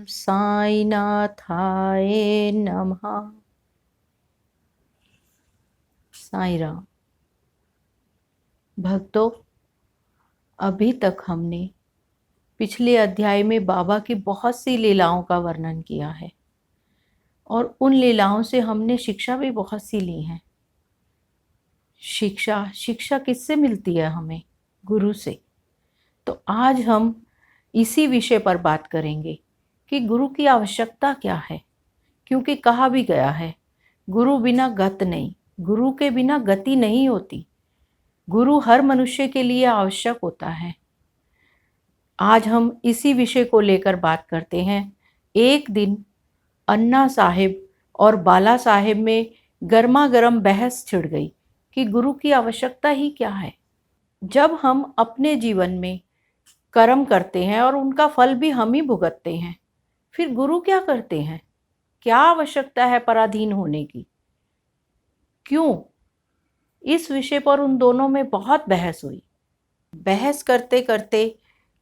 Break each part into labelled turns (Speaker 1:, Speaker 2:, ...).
Speaker 1: साईनाथाय नमः। साईं राम। भक्तों, अभी तक हमने पिछले अध्याय में बाबा की बहुत सी लीलाओं का वर्णन किया है और उन लीलाओं से हमने शिक्षा भी बहुत सी ली है। शिक्षा किससे मिलती है? हमें गुरु से। तो आज हम इसी विषय पर बात करेंगे कि गुरु की आवश्यकता क्या है, क्योंकि कहा भी गया है गुरु बिना गत नहीं, गुरु के बिना गति नहीं होती। गुरु हर मनुष्य के लिए आवश्यक होता है। आज हम इसी विषय को लेकर बात करते हैं। एक दिन अन्ना साहिब और बाला साहिब में गर्मा गर्म बहस छिड़ गई कि गुरु की आवश्यकता ही क्या है। जब हम अपने जीवन में कर्म करते हैं और उनका फल भी हम ही भुगतते हैं, फिर गुरु क्या करते हैं? क्या आवश्यकता है पराधीन होने की? क्यों? इस विषय पर उन दोनों में बहुत बहस हुई। बहस करते करते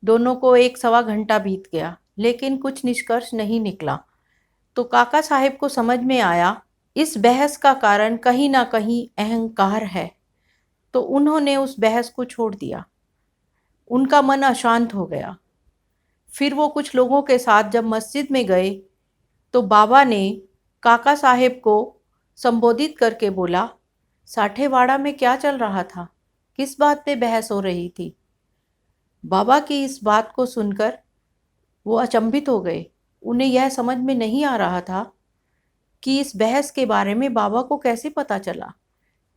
Speaker 1: दोनों को 1-1.25 घंटा बीत गया, लेकिन कुछ निष्कर्ष नहीं निकला। तो काका साहेब को समझ में आया इस बहस का कारण कहीं ना कहीं अहंकार है। तो उन्होंने उस बहस को छोड़ दिया। उनका मन अशांत हो गया। फिर वो कुछ लोगों के साथ जब मस्जिद में गए तो बाबा ने काका साहेब को संबोधित करके बोला, साठेवाड़ा में क्या चल रहा था? किस बात पे बहस हो रही थी? बाबा की इस बात को सुनकर वो अचंभित हो गए। उन्हें यह समझ में नहीं आ रहा था कि इस बहस के बारे में बाबा को कैसे पता चला,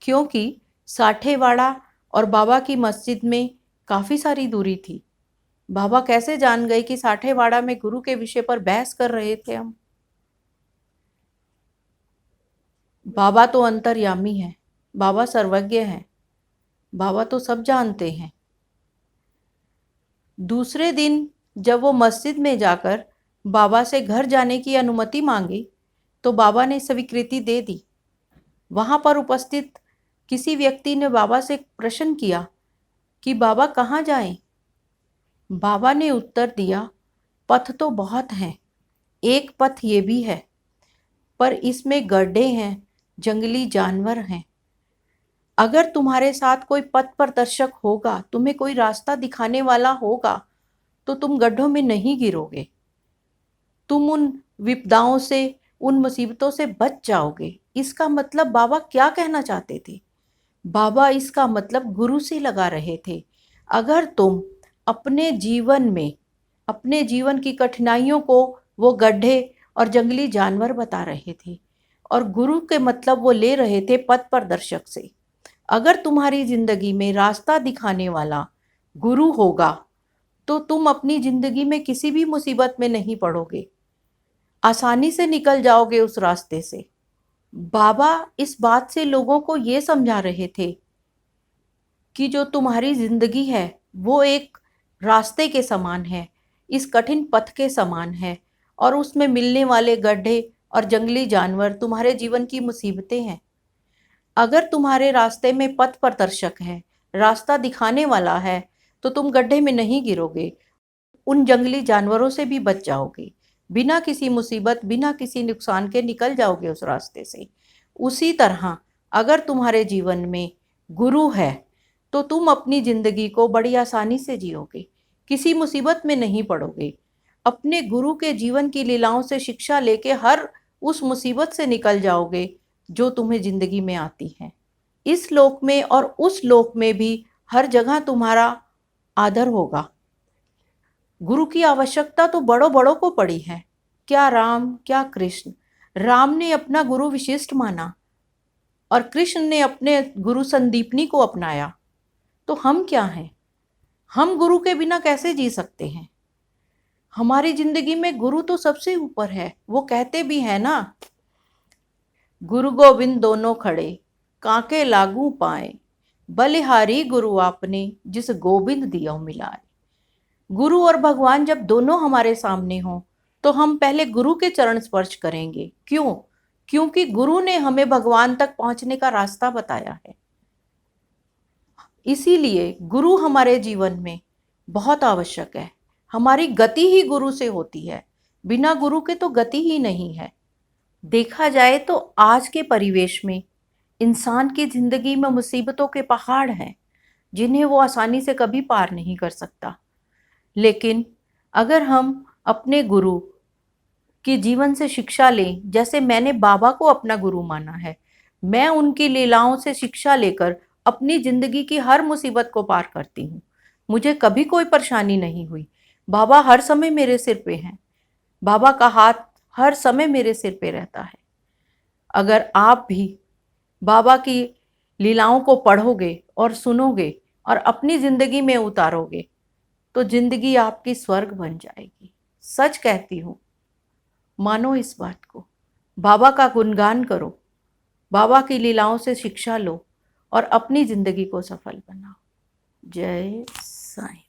Speaker 1: क्योंकि साठेवाड़ा और बाबा की मस्जिद में काफ़ी सारी दूरी थी। बाबा कैसे जान गए कि साठेवाड़ा में गुरु के विषय पर बहस कर रहे थे हम? बाबा तो अंतर्यामी है, बाबा सर्वज्ञ हैं, बाबा तो सब जानते हैं। दूसरे दिन जब वो मस्जिद में जाकर बाबा से घर जाने की अनुमति मांगी तो बाबा ने स्वीकृति दे दी। वहाँ पर उपस्थित किसी व्यक्ति ने बाबा से प्रश्न किया कि बाबा कहाँ जाएं? बाबा ने उत्तर दिया, पथ तो बहुत हैं, एक पथ ये भी है, पर इसमें गड्ढे हैं, जंगली जानवर हैं। अगर तुम्हारे साथ कोई पथ प्रदर्शक होगा, तुम्हें कोई रास्ता दिखाने वाला होगा, तो तुम गड्ढों में नहीं गिरोगे। तुम उन विपदाओं से, उन मुसीबतों से बच जाओगे। इसका मतलब बाबा क्या कहना चाहते थे? बाबा इसका मतलब गुरु से लगा रहे थे। अगर तुम अपने जीवन में, अपने जीवन की कठिनाइयों को वो गड्ढे और जंगली जानवर बता रहे थे, और गुरु के मतलब वो ले रहे थे पथ प्रदर्शक से। अगर तुम्हारी जिंदगी में रास्ता दिखाने वाला गुरु होगा तो तुम अपनी जिंदगी में किसी भी मुसीबत में नहीं पड़ोगे, आसानी से निकल जाओगे उस रास्ते से। बाबा इस बात से लोगों को ये समझा रहे थे कि जो तुम्हारी जिंदगी है वो एक रास्ते के समान है, इस कठिन पथ के समान है, और उसमें मिलने वाले गड्ढे और जंगली जानवर तुम्हारे जीवन की मुसीबतें हैं। अगर तुम्हारे रास्ते में पथ प्रदर्शक है, रास्ता दिखाने वाला है, तो तुम गड्ढे में नहीं गिरोगे, उन जंगली जानवरों से भी बच जाओगे, बिना किसी मुसीबत, बिना किसी नुकसान के निकल जाओगे उस रास्ते से। उसी तरह अगर तुम्हारे जीवन में गुरु है तो तुम अपनी ज़िंदगी को बड़ी आसानी से जियोगे, किसी मुसीबत में नहीं पड़ोगे। अपने गुरु के जीवन की लीलाओं से शिक्षा लेके हर उस मुसीबत से निकल जाओगे जो तुम्हें ज़िंदगी में आती है। इस लोक में और उस लोक में भी हर जगह तुम्हारा आदर होगा। गुरु की आवश्यकता तो बड़ों बड़ों को पड़ी है, क्या राम क्या कृष्ण। राम ने अपना गुरु विशिष्ट माना और कृष्ण ने अपने गुरु संदीपनी को अपनाया। तो हम क्या हैं? हम गुरु के बिना कैसे जी सकते हैं? हमारी जिंदगी में गुरु तो सबसे ऊपर है। वो कहते भी है ना, गुरु गोविंद दोनों खड़े, काके लागू पाए, बलिहारी गुरु आपने, जिस गोविंद दियो मिलाए। गुरु और भगवान जब दोनों हमारे सामने हों तो हम पहले गुरु के चरण स्पर्श करेंगे। क्यों? क्योंकि गुरु ने हमें भगवान तक पहुंचने का रास्ता बताया है। इसीलिए गुरु हमारे जीवन में बहुत आवश्यक है। हमारी गति ही गुरु से होती है। बिना गुरु के तो गति ही नहीं है। देखा जाए तो आज के परिवेश में इंसान की जिंदगी में मुसीबतों के पहाड़ हैं जिन्हें वो आसानी से कभी पार नहीं कर सकता। लेकिन अगर हम अपने गुरु की जीवन से शिक्षा लें, जैसे मैंने बाबा को अपना गुरु माना है, मैं उनकी लीलाओं से शिक्षा लेकर अपनी जिंदगी की हर मुसीबत को पार करती हूँ। मुझे कभी कोई परेशानी नहीं हुई। बाबा हर समय मेरे सिर पे हैं। बाबा का हाथ हर समय मेरे सिर पे रहता है। अगर आप भी बाबा की लीलाओं को पढ़ोगे और सुनोगे और अपनी जिंदगी में उतारोगे तो जिंदगी आपकी स्वर्ग बन जाएगी। सच कहती हूँ, मानो इस बात को। बाबा का गुणगान करो, बाबा की लीलाओं से शिक्षा लो और अपनी जिंदगी को सफल बनाओ। जय साईं।